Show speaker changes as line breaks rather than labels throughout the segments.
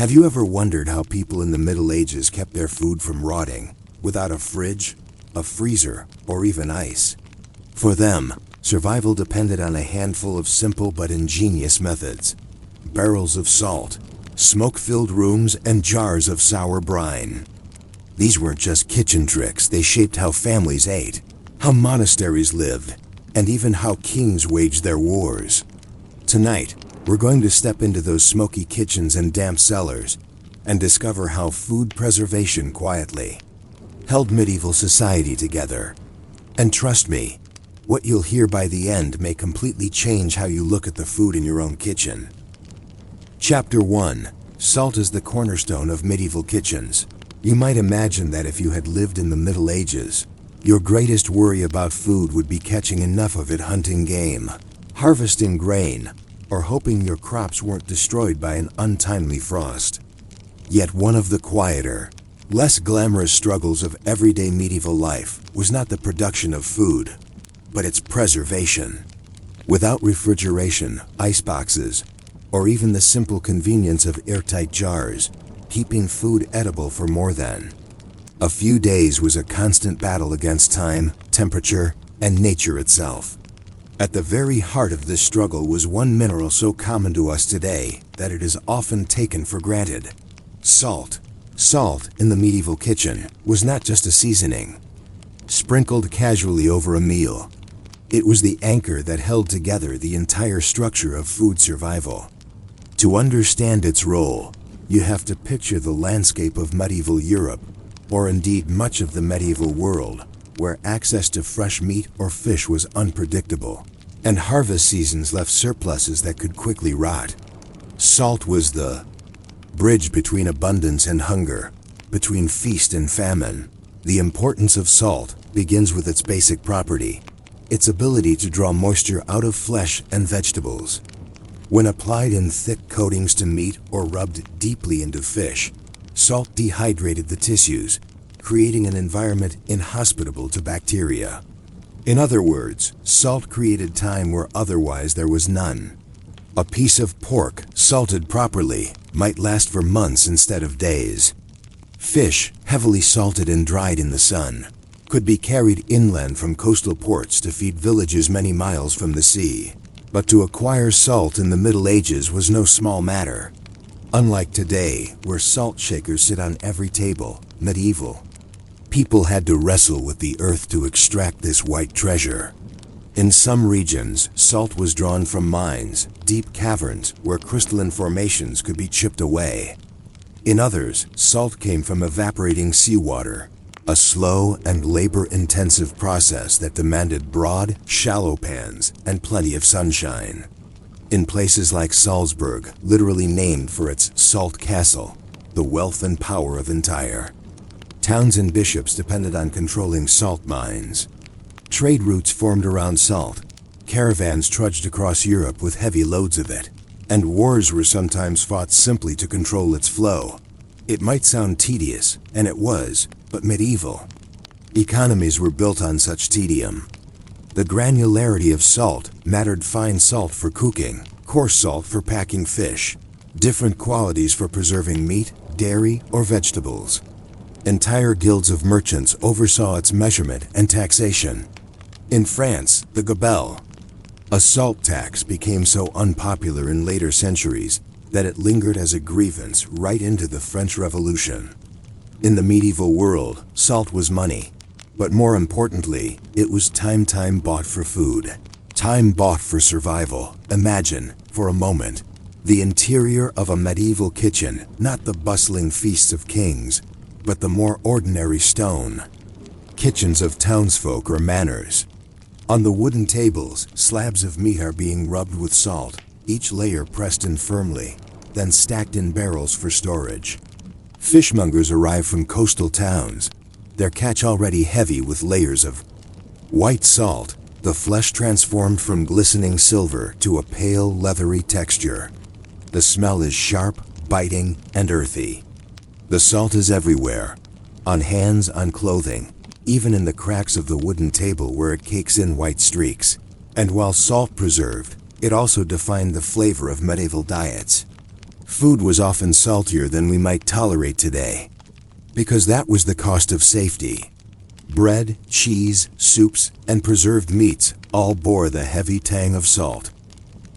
Have you ever wondered how people in the Middle Ages kept their food from rotting without a fridge, a freezer, or even ice? For them, survival depended on a handful of simple but ingenious methods: barrels of salt, smoke-filled rooms, and jars of sour brine. These weren't just kitchen tricks, they shaped how families ate, how monasteries lived, and even how kings waged their wars. Tonight, we're going to step into those smoky kitchens and damp cellars and discover how food preservation quietly held medieval society together. And trust me, what you'll hear by the end may completely change how you look at the food in your own kitchen. Chapter 1. Salt is the cornerstone of medieval kitchens. You might imagine that if you had lived in the Middle Ages, your greatest worry about food would be catching enough of it hunting game, harvesting grain, or hoping your crops weren't destroyed by an untimely frost. Yet one of the quieter, less glamorous struggles of everyday medieval life was not the production of food, but its preservation. Without refrigeration, iceboxes, or even the simple convenience of airtight jars, keeping food edible for more than a few days was a constant battle against time, temperature, and nature itself. At the very heart of this struggle was one mineral so common to us today that it is often taken for granted: salt. Salt, in the medieval kitchen, was not just a seasoning, sprinkled casually over a meal. It was the anchor that held together the entire structure of food survival. To understand its role, you have to picture the landscape of medieval Europe, or indeed much of the medieval world, where access to fresh meat or fish was unpredictable, and harvest seasons left surpluses that could quickly rot. Salt was the bridge between abundance and hunger, between feast and famine. The importance of salt begins with its basic property: its ability to draw moisture out of flesh and vegetables. When applied in thick coatings to meat or rubbed deeply into fish, salt dehydrated the tissues, creating an environment inhospitable to bacteria. In other words, salt created time where otherwise there was none. A piece of pork, salted properly, might last for months instead of days. Fish, heavily salted and dried in the sun, could be carried inland from coastal ports to feed villages many miles from the sea. But to acquire salt in the Middle Ages was no small matter. Unlike today, where salt shakers sit on every table, medieval people had to wrestle with the earth to extract this white treasure. In some regions, salt was drawn from mines, deep caverns where crystalline formations could be chipped away. In others, salt came from evaporating seawater, a slow and labor-intensive process that demanded broad, shallow pans and plenty of sunshine. In places like Salzburg, literally named for its salt castle, the wealth and power of entire towns and bishops depended on controlling salt mines. Trade routes formed around salt. Caravans trudged across Europe with heavy loads of it, and wars were sometimes fought simply to control its flow. It might sound tedious, and it was, but medieval economies were built on such tedium. The granularity of salt mattered: fine salt for cooking, coarse salt for packing fish, different qualities for preserving meat, dairy, or vegetables. Entire guilds of merchants oversaw its measurement and taxation. In France, the gabelle, a salt tax, became so unpopular in later centuries that it lingered as a grievance right into the French Revolution. In the medieval world, salt was money, but more importantly, it was time bought for food, time bought for survival. Imagine, for a moment, the interior of a medieval kitchen, not the bustling feasts of kings, but the more ordinary stone kitchens of townsfolk or manors. On the wooden tables, slabs of meat are being rubbed with salt, each layer pressed in firmly, then stacked in barrels for storage. Fishmongers arrive from coastal towns, their catch already heavy with layers of white salt, the flesh transformed from glistening silver to a pale, leathery texture. The smell is sharp, biting, and earthy. The salt is everywhere, on hands, on clothing, even in the cracks of the wooden table where it cakes in white streaks. And while salt preserved, it also defined the flavor of medieval diets. Food was often saltier than we might tolerate today, because that was the cost of safety. Bread, cheese, soups, and preserved meats all bore the heavy tang of salt.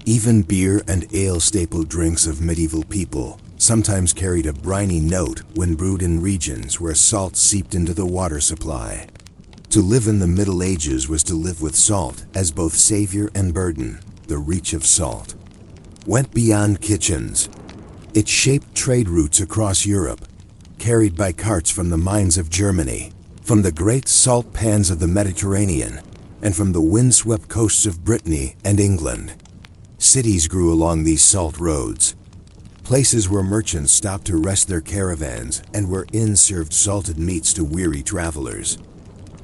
Even beer and ale staple drinks of medieval people sometimes carried a briny note when brewed in regions where salt seeped into the water supply. To live in the Middle Ages was to live with salt as both savior and burden. The reach of salt went beyond kitchens. It shaped trade routes across Europe, carried by carts from the mines of Germany, from the great salt pans of the Mediterranean, and from the windswept coasts of Brittany and England. Cities grew along these salt roads, places where merchants stopped to rest their caravans and where inns served salted meats to weary travelers.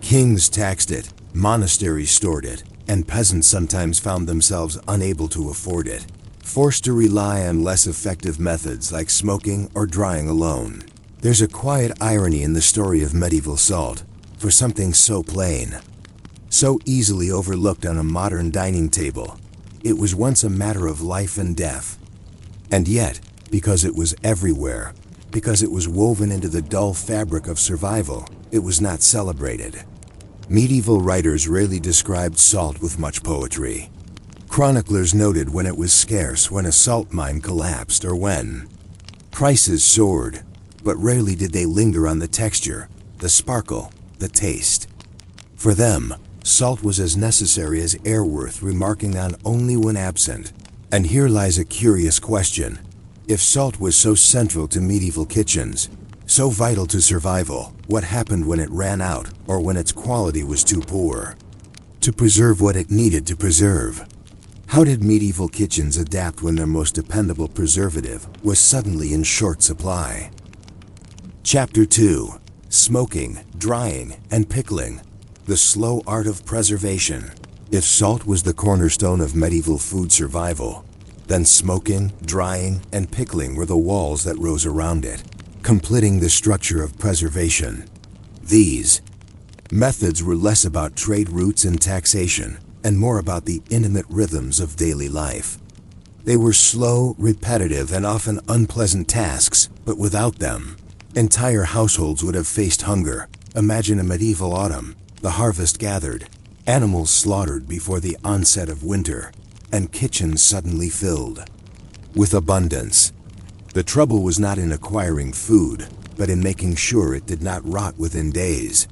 Kings taxed it, monasteries stored it, and peasants sometimes found themselves unable to afford it, forced to rely on less effective methods like smoking or drying alone. There's a quiet irony in the story of medieval salt, for something so plain, so easily overlooked on a modern dining table. It was once a matter of life and death. And yet, because it was everywhere, because it was woven into the dull fabric of survival, it was not celebrated. Medieval writers rarely described salt with much poetry. Chroniclers noted when it was scarce, when a salt mine collapsed, or when prices soared, but rarely did they linger on the texture, the sparkle, the taste. For them, salt was as necessary as air, worth remarking on only when absent. And here lies a curious question. If salt was so central to medieval kitchens, so vital to survival, what happened when it ran out or when its quality was too poor to preserve what it needed to preserve? How did medieval kitchens adapt when their most dependable preservative was suddenly in short supply? Chapter 2. Smoking, Drying, and Pickling. The slow art of preservation. If salt was the cornerstone of medieval food survival, then smoking, drying, and pickling were the walls that rose around it, completing the structure of preservation. These methods were less about trade routes and taxation, and more about the intimate rhythms of daily life. They were slow, repetitive, and often unpleasant tasks, but without them, entire households would have faced hunger. Imagine a medieval autumn, the harvest gathered, animals slaughtered before the onset of winter, and kitchens suddenly filled with abundance. The trouble was not in acquiring food, but in making sure it did not rot within days.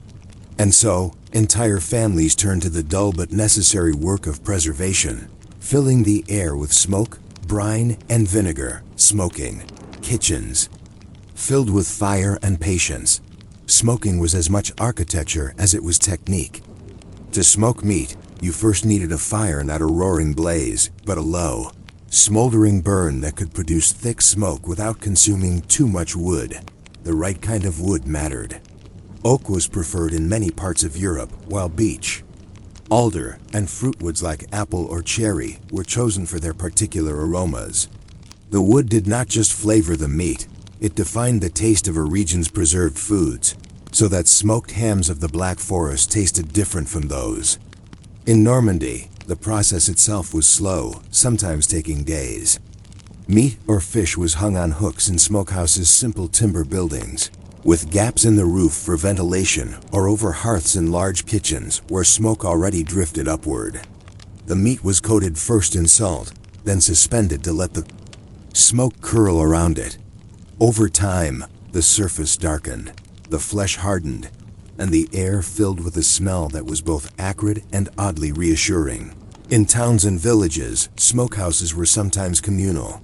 And so, entire families turned to the dull but necessary work of preservation, filling the air with smoke, brine, and vinegar. Smoking, kitchens filled with fire and patience. Smoking was as much architecture as it was technique. To smoke meat, you first needed a fire, not a roaring blaze, but a low, smoldering burn that could produce thick smoke without consuming too much wood. The right kind of wood mattered. Oak was preferred in many parts of Europe, while beech, alder, and fruitwoods like apple or cherry were chosen for their particular aromas. The wood did not just flavor the meat, it defined the taste of a region's preserved foods, so that smoked hams of the Black Forest tasted different from those in Normandy. The process itself was slow, sometimes taking days. Meat or fish was hung on hooks in smokehouses, simple timber buildings, with gaps in the roof for ventilation, or over hearths in large kitchens where smoke already drifted upward. The meat was coated first in salt, then suspended to let the smoke curl around it. Over time, the surface darkened, the flesh hardened, and the air filled with a smell that was both acrid and oddly reassuring. In towns and villages, smokehouses were sometimes communal.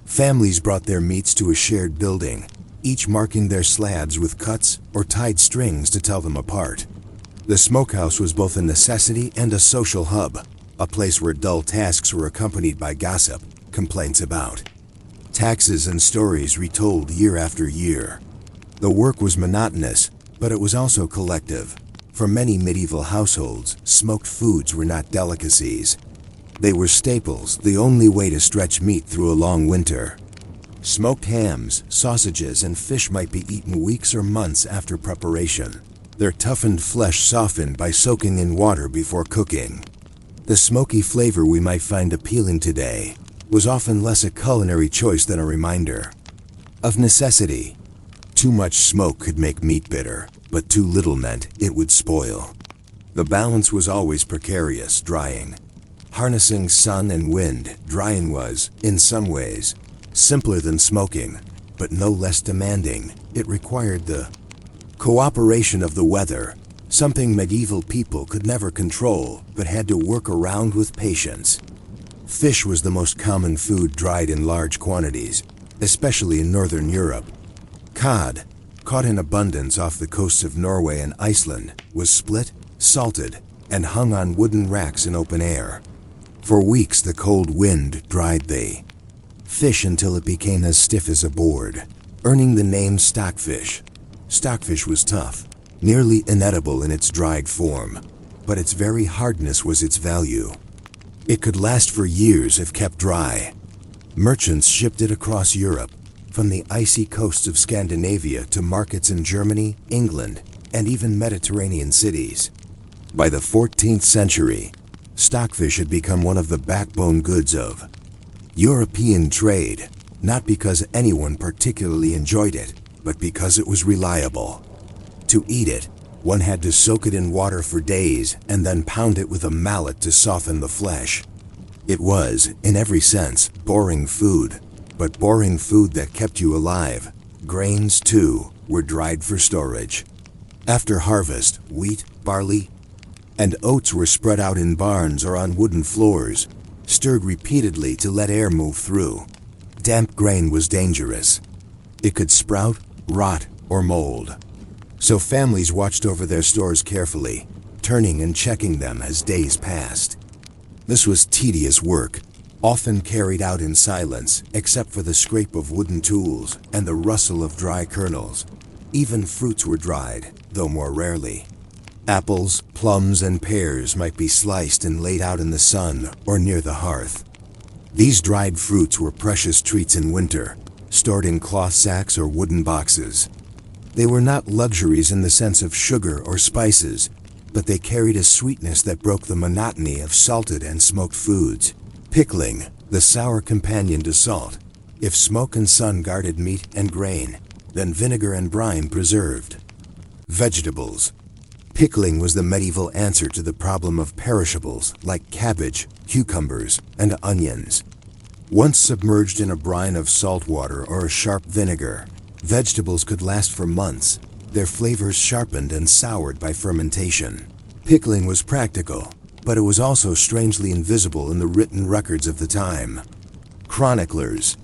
Families brought their meats to a shared building, each marking their slabs with cuts or tied strings to tell them apart. The smokehouse was both a necessity and a social hub, a place where dull tasks were accompanied by gossip, complaints about taxes, and stories retold year after year. The work was monotonous, but it was also collective. For many medieval households, smoked foods were not delicacies. They were staples, the only way to stretch meat through a long winter. Smoked hams, sausages, and fish might be eaten weeks or months after preparation, their toughened flesh softened by soaking in water before cooking. The smoky flavor we might find appealing today, was often less a culinary choice than a reminder of necessity. Too much smoke could make meat bitter, but too little meant it would spoil. The balance was always precarious, drying. Harnessing sun and wind, drying was, in some ways, simpler than smoking, but no less demanding. It required the cooperation of the weather, something medieval people could never control but had to work around with patience. Fish was the most common food dried in large quantities, especially in northern Europe. Cod, caught in abundance off the coasts of Norway and Iceland, was split, salted, and hung on wooden racks in open air. For weeks the cold wind dried the fish until it became as stiff as a board, earning the name stockfish. Stockfish was tough, nearly inedible in its dried form, but its very hardness was its value. It could last for years if kept dry. Merchants shipped it across Europe, from the icy coasts of Scandinavia to markets in Germany, England, and even Mediterranean cities. By the 14th century, stockfish had become one of the backbone goods of European trade, not because anyone particularly enjoyed it, but because it was reliable. To eat it, one had to soak it in water for days and then pound it with a mallet to soften the flesh. It was, in every sense, boring food, but boring food that kept you alive. Grains, too, were dried for storage. After harvest, wheat, barley, and oats were spread out in barns or on wooden floors, stirred repeatedly to let air move through. Damp grain was dangerous. It could sprout, rot, or mold. So families watched over their stores carefully, turning and checking them as days passed. This was tedious work, often carried out in silence, except for the scrape of wooden tools and the rustle of dry kernels. Even fruits were dried, though more rarely. Apples, plums, and pears might be sliced and laid out in the sun or near the hearth. These dried fruits were precious treats in winter, stored in cloth sacks or wooden boxes. They were not luxuries in the sense of sugar or spices, but they carried a sweetness that broke the monotony of salted and smoked foods. Pickling, the sour companion to salt. If smoke and sun guarded meat and grain, then vinegar and brine preserved vegetables. Pickling was the medieval answer to the problem of perishables like cabbage, cucumbers, and onions. Once submerged in a brine of salt water or a sharp vinegar, vegetables could last for months, their flavors sharpened and soured by fermentation. Pickling was practical, but it was also strangely invisible in the written records of the time. Chroniclers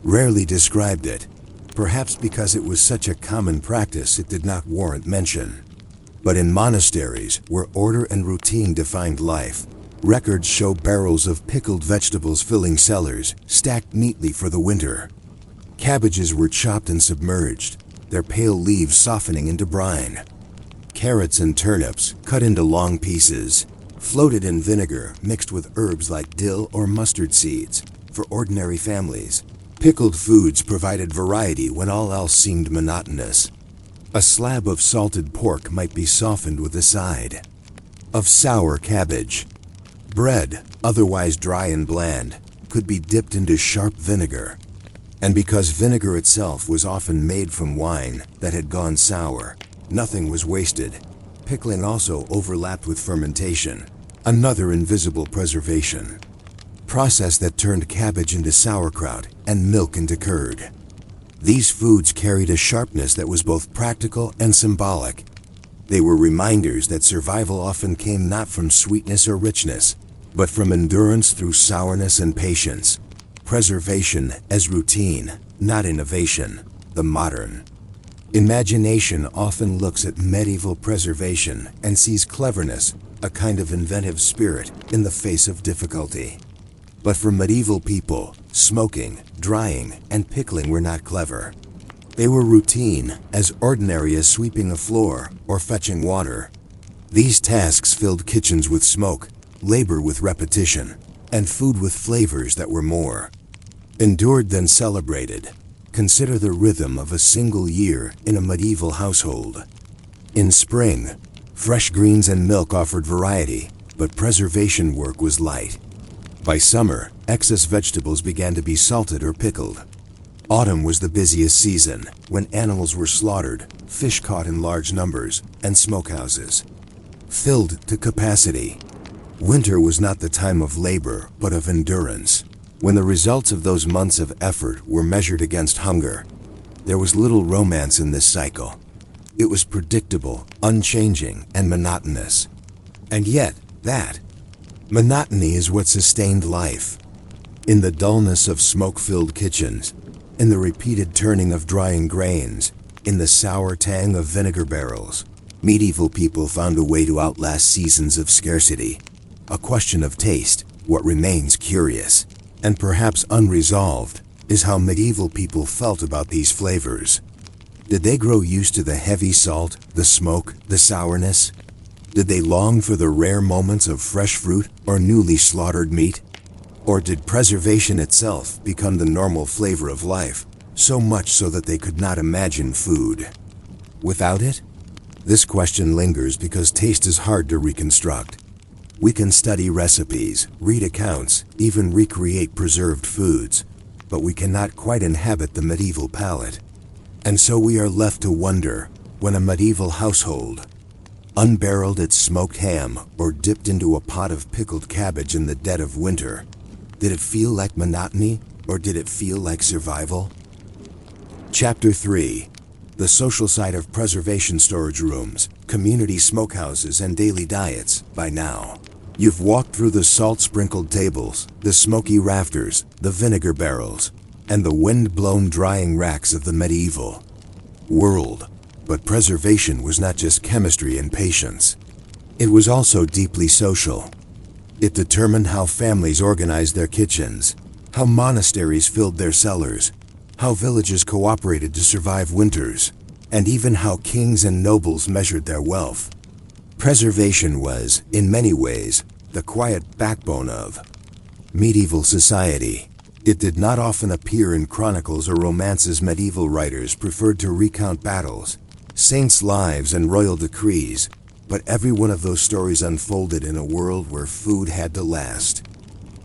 rarely described it, perhaps because it was such a common practice it did not warrant mention. But in monasteries, where order and routine defined life, records show barrels of pickled vegetables filling cellars, stacked neatly for the winter. Cabbages were chopped and submerged, their pale leaves softening into brine. Carrots and turnips, cut into long pieces, floated in vinegar mixed with herbs like dill or mustard seeds. For ordinary families, pickled foods provided variety when all else seemed monotonous. A slab of salted pork might be softened with a side of sour cabbage. Bread, otherwise dry and bland, could be dipped into sharp vinegar. And because vinegar itself was often made from wine that had gone sour, nothing was wasted. Pickling also overlapped with fermentation, another invisible preservation process that turned cabbage into sauerkraut and milk into curd. These foods carried a sharpness that was both practical and symbolic. They were reminders that survival often came not from sweetness or richness, but from endurance through sourness and patience. Preservation as routine, not innovation, the modern imagination often looks at medieval preservation and sees cleverness, a kind of inventive spirit, in the face of difficulty. But for medieval people, smoking, drying, and pickling were not clever. They were routine, as ordinary as sweeping a floor or fetching water. These tasks filled kitchens with smoke, labor with repetition, and food with flavors that were more endured than celebrated. Consider the rhythm of a single year in a medieval household. In spring, fresh greens and milk offered variety, but preservation work was light. By summer, excess vegetables began to be salted or pickled. Autumn was the busiest season, when animals were slaughtered, fish caught in large numbers, and smokehouses filled to capacity. Winter was not the time of labor, but of endurance. When the results of those months of effort were measured against hunger, there was little romance in this cycle. It was predictable, unchanging, and monotonous. And yet, that monotony is what sustained life. In the dullness of smoke-filled kitchens, in the repeated turning of drying grains, in the sour tang of vinegar barrels, medieval people found a way to outlast seasons of scarcity. A question of taste, what remains curious, and perhaps unresolved, is how medieval people felt about these flavors. Did they grow used to the heavy salt, the smoke, the sourness? Did they long for the rare moments of fresh fruit or newly slaughtered meat? Or did preservation itself become the normal flavor of life, so much so that they could not imagine food without it? This question lingers because taste is hard to reconstruct. We can study recipes, read accounts, even recreate preserved foods, but we cannot quite inhabit the medieval palate. And so we are left to wonder, when a medieval household unbarreled its smoked ham or dipped into a pot of pickled cabbage in the dead of winter, did it feel like monotony or did it feel like survival? Chapter 3. The social side of preservation storage rooms, community smokehouses, and daily diets. By now, you've walked through the salt-sprinkled tables, the smoky rafters, the vinegar barrels, and the wind-blown drying racks of the medieval world. But preservation was not just chemistry and patience. It was also deeply social. It determined how families organized their kitchens, how monasteries filled their cellars, how villages cooperated to survive winters, and even how kings and nobles measured their wealth. Preservation was, in many ways, the quiet backbone of medieval society. It did not often appear in chronicles or romances. Medieval writers preferred to recount battles, saints' lives, and royal decrees, but every one of those stories unfolded in a world where food had to last.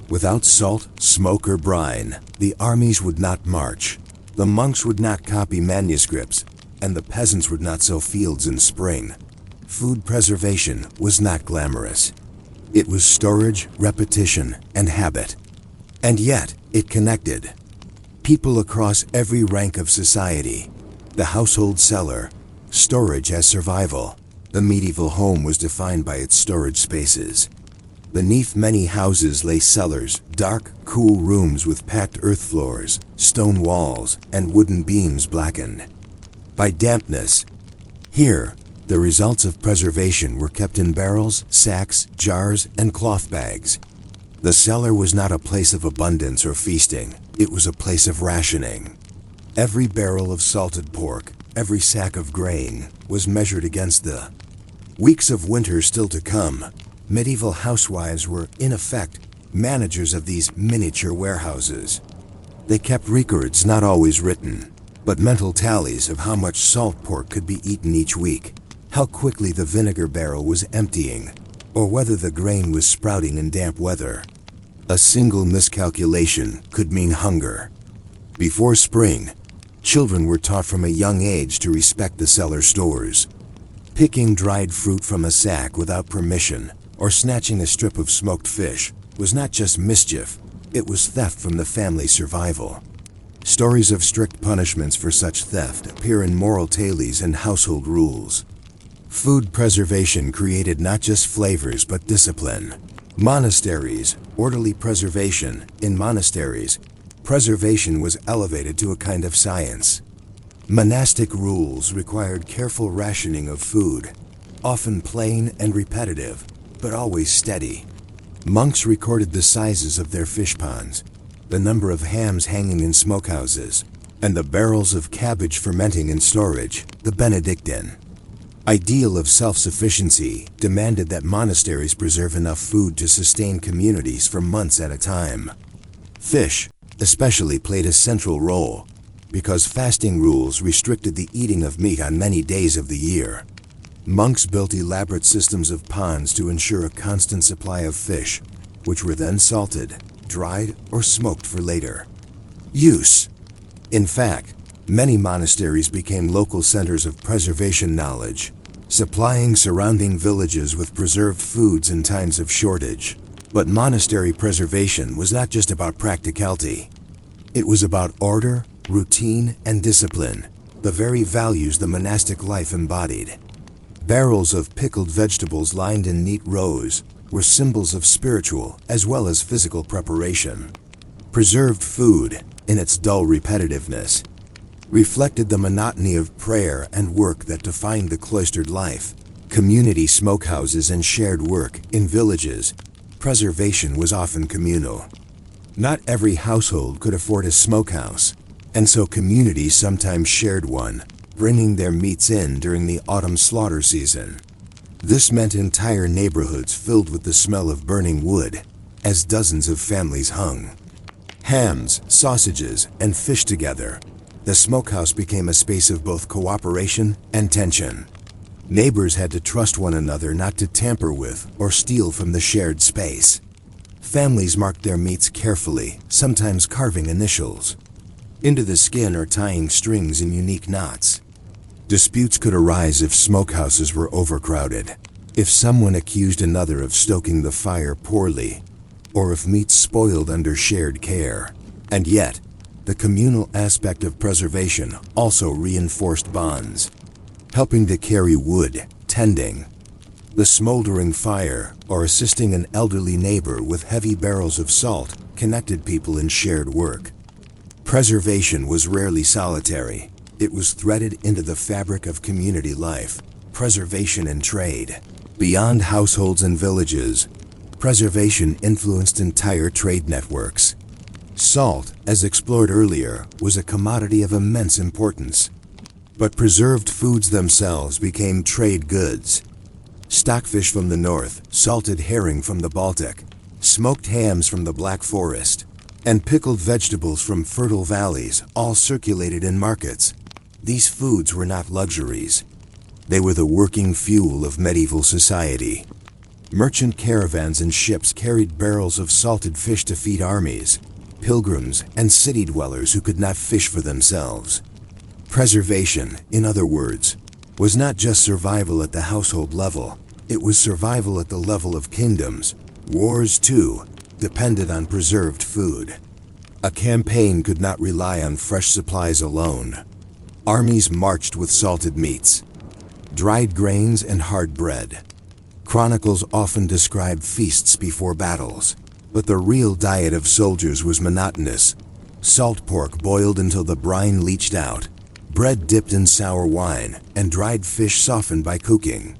Without salt, smoke, or brine, the armies would not march, the monks would not copy manuscripts, and the peasants would not sow fields in spring. Food preservation was not glamorous. It was storage, repetition, and habit. And yet, it connected people across every rank of society. The household cellar, storage as survival. The medieval home was defined by its storage spaces. Beneath many houses lay cellars, dark, cool rooms with packed earth floors, stone walls, and wooden beams blackened by dampness. Here, the results of preservation were kept in barrels, sacks, jars, and cloth bags. The cellar was not a place of abundance or feasting. It was a place of rationing. Every barrel of salted pork, every sack of grain, was measured against the weeks of winter still to come. Medieval housewives were, in effect, managers of these miniature warehouses. They kept records, not always written, but mental tallies of how much salt pork could be eaten each week, how quickly the vinegar barrel was emptying, or whether the grain was sprouting in damp weather. A single miscalculation could mean hunger. Before spring, children were taught from a young age to respect the cellar stores. Picking dried fruit from a sack without permission, or snatching a strip of smoked fish, was not just mischief, it was theft from the family's survival. Stories of strict punishments for such theft appear in moral tales and household rules. Food preservation created not just flavors but discipline. Monasteries, orderly preservation. In monasteries, preservation was elevated to a kind of science. Monastic rules required careful rationing of food, often plain and repetitive, but always steady. Monks recorded the sizes of their fish ponds, the number of hams hanging in smokehouses, and the barrels of cabbage fermenting in storage. The Benedictine ideal of self-sufficiency demanded that monasteries preserve enough food to sustain communities for months at a time. Fish, especially, played a central role, because fasting rules restricted the eating of meat on many days of the year. Monks built elaborate systems of ponds to ensure a constant supply of fish, which were then salted, dried or smoked for later use. In fact, many monasteries became local centers of preservation knowledge, supplying surrounding villages with preserved foods in times of shortage. But monastery preservation was not just about practicality. It was about order, routine, and discipline, the very values the monastic life embodied. Barrels of pickled vegetables lined in neat rows were symbols of spiritual as well as physical preparation. Preserved food, in its dull repetitiveness, reflected the monotony of prayer and work that defined the cloistered life. Community smokehouses and shared work in villages, preservation was often communal. Not every household could afford a smokehouse, and so communities sometimes shared one, bringing their meats in during the autumn slaughter season. This meant entire neighborhoods filled with the smell of burning wood, as dozens of families hung hams, sausages, and fish together. The smokehouse became a space of both cooperation and tension. Neighbors had to trust one another not to tamper with or steal from the shared space. Families marked their meats carefully, sometimes carving initials into the skin or tying strings in unique knots. Disputes could arise if smokehouses were overcrowded, if someone accused another of stoking the fire poorly, or if meat spoiled under shared care. And yet, the communal aspect of preservation also reinforced bonds, helping to carry wood, tending the smoldering fire, or assisting an elderly neighbor with heavy barrels of salt connected people in shared work. Preservation was rarely solitary. It was threaded into the fabric of community life, preservation and trade. Beyond households and villages, preservation influenced entire trade networks. Salt, as explored earlier, was a commodity of immense importance. But preserved foods themselves became trade goods. Stockfish from the north, salted herring from the Baltic, smoked hams from the Black Forest, and pickled vegetables from fertile valleys all circulated in markets. These foods were not luxuries. They were the working fuel of medieval society. Merchant caravans and ships carried barrels of salted fish to feed armies, pilgrims, and city dwellers who could not fish for themselves. Preservation, in other words, was not just survival at the household level. It was survival at the level of kingdoms. Wars, too, depended on preserved food. A campaign could not rely on fresh supplies alone. Armies marched with salted meats, dried grains, and hard bread. Chronicles often describe feasts before battles, but the real diet of soldiers was monotonous. Salt pork boiled until the brine leached out, bread dipped in sour wine, and dried fish softened by cooking.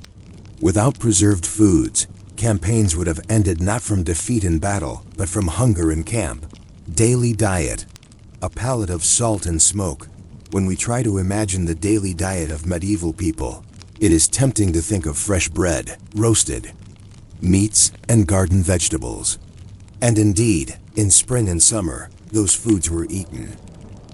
Without preserved foods, campaigns would have ended not from defeat in battle, but from hunger in camp. Daily diet, a palette of salt and smoke. When we try to imagine the daily diet of medieval people, it is tempting to think of fresh bread, roasted meats, and garden vegetables. And indeed, in spring and summer, those foods were eaten.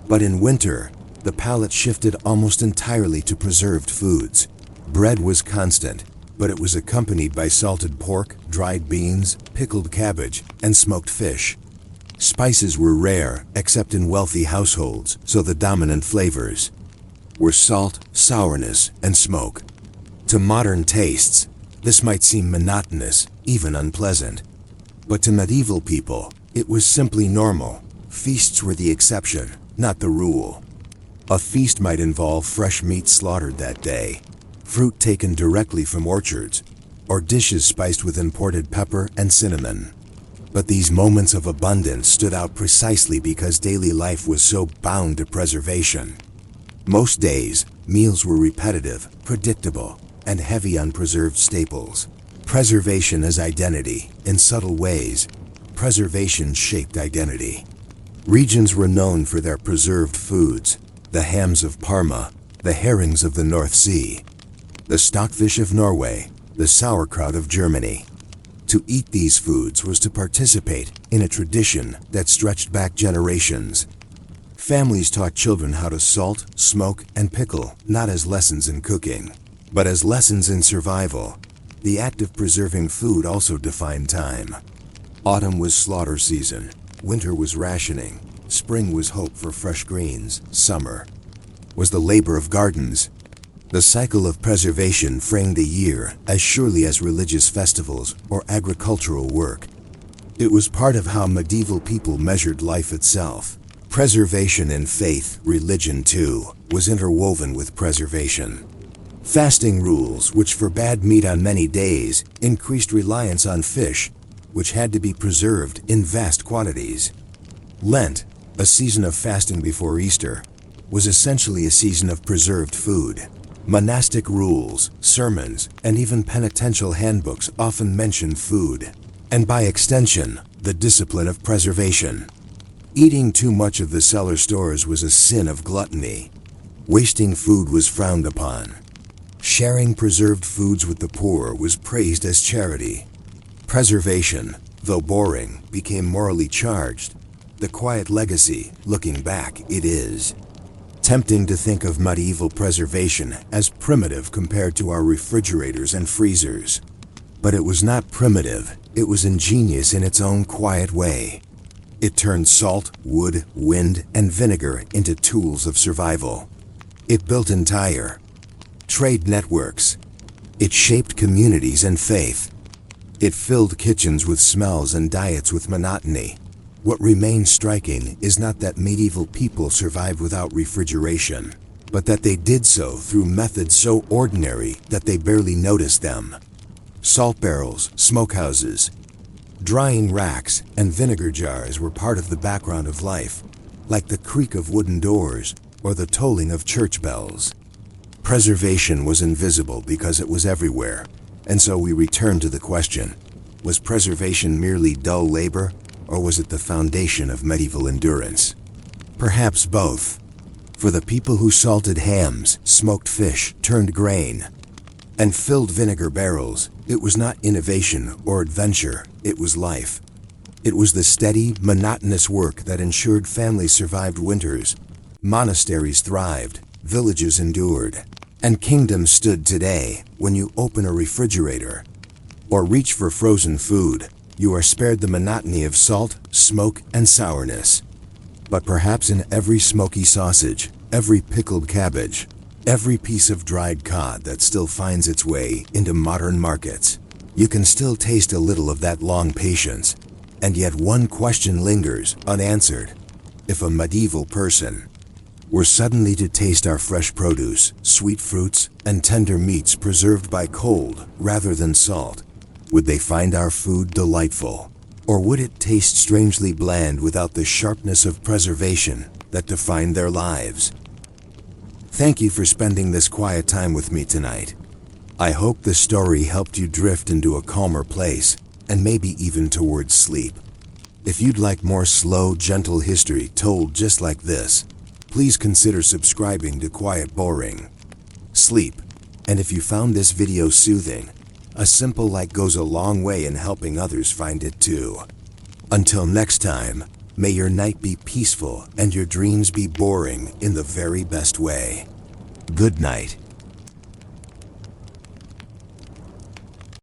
But in winter, the palate shifted almost entirely to preserved foods. Bread was constant, but it was accompanied by salted pork, dried beans, pickled cabbage, and smoked fish. Spices were rare, except in wealthy households, so the dominant flavors were salt, sourness, and smoke. To modern tastes, this might seem monotonous, even unpleasant. But to medieval people, it was simply normal. Feasts were the exception, not the rule. A feast might involve fresh meat slaughtered that day, fruit taken directly from orchards, or dishes spiced with imported pepper and cinnamon. But these moments of abundance stood out precisely because daily life was so bound to preservation. Most days, meals were repetitive, predictable, and heavy on preserved staples. Preservation as identity, in subtle ways, preservation shaped identity. Regions were known for their preserved foods, the hams of Parma, the herrings of the North Sea, the stockfish of Norway, the sauerkraut of Germany. To eat these foods was to participate in a tradition that stretched back generations. Families taught children how to salt, smoke, and pickle, not as lessons in cooking, but as lessons in survival. The act of preserving food also defined time. Autumn was slaughter season. winter was rationing, spring was hope for fresh greens, summer was the labor of gardens. The cycle of preservation framed a year as surely as religious festivals or agricultural work. It was part of how medieval people measured life itself. Preservation in faith, religion too, was interwoven with preservation. Fasting rules, which forbade meat on many days, increased reliance on fish, which had to be preserved in vast quantities. Lent, a season of fasting before Easter, was essentially a season of preserved food. Monastic rules, sermons, and even penitential handbooks often mentioned food, and by extension, the discipline of preservation. Eating too much of the cellar stores was a sin of gluttony. Wasting food was frowned upon. Sharing preserved foods with the poor was praised as charity. Preservation, though boring, became morally charged. The quiet legacy, looking back, it is tempting to think of medieval preservation as primitive compared to our refrigerators and freezers. But it was not primitive, it was ingenious in its own quiet way. It turned salt, wood, wind, and vinegar into tools of survival. It built entire trade networks. It shaped communities and faith. It filled kitchens with smells and diets with monotony. What remains striking is not that medieval people survived without refrigeration, but that they did so through methods so ordinary that they barely noticed them. Salt barrels, smokehouses, drying racks, and vinegar jars were part of the background of life, like the creak of wooden doors or the tolling of church bells. Preservation was invisible because it was everywhere, and so we return to the question, was preservation merely dull labor, or was it the foundation of medieval endurance? Perhaps both. For the people who salted hams, smoked fish, turned grain, and filled vinegar barrels, it was not innovation or adventure, it was life. It was the steady, monotonous work that ensured families survived winters, monasteries thrived, villages endured, and kingdoms stood today. When you open a refrigerator or reach for frozen food, you are spared the monotony of salt, smoke, and sourness. But perhaps in every smoky sausage, every pickled cabbage, every piece of dried cod that still finds its way into modern markets, you can still taste a little of that long patience. And yet one question lingers unanswered. If a medieval person were suddenly to taste our fresh produce, sweet fruits, and tender meats preserved by cold rather than salt, would they find our food delightful? Or would it taste strangely bland without the sharpness of preservation that defined their lives? Thank you for spending this quiet time with me tonight. I hope this story helped you drift into a calmer place, and maybe even towards sleep. If you'd like more slow, gentle history told just like this, please consider subscribing to Quiet Boring Sleep. And if you found this video soothing, a simple like goes a long way in helping others find it too. Until next time, may your night be peaceful and your dreams be boring in the very best way. Good night.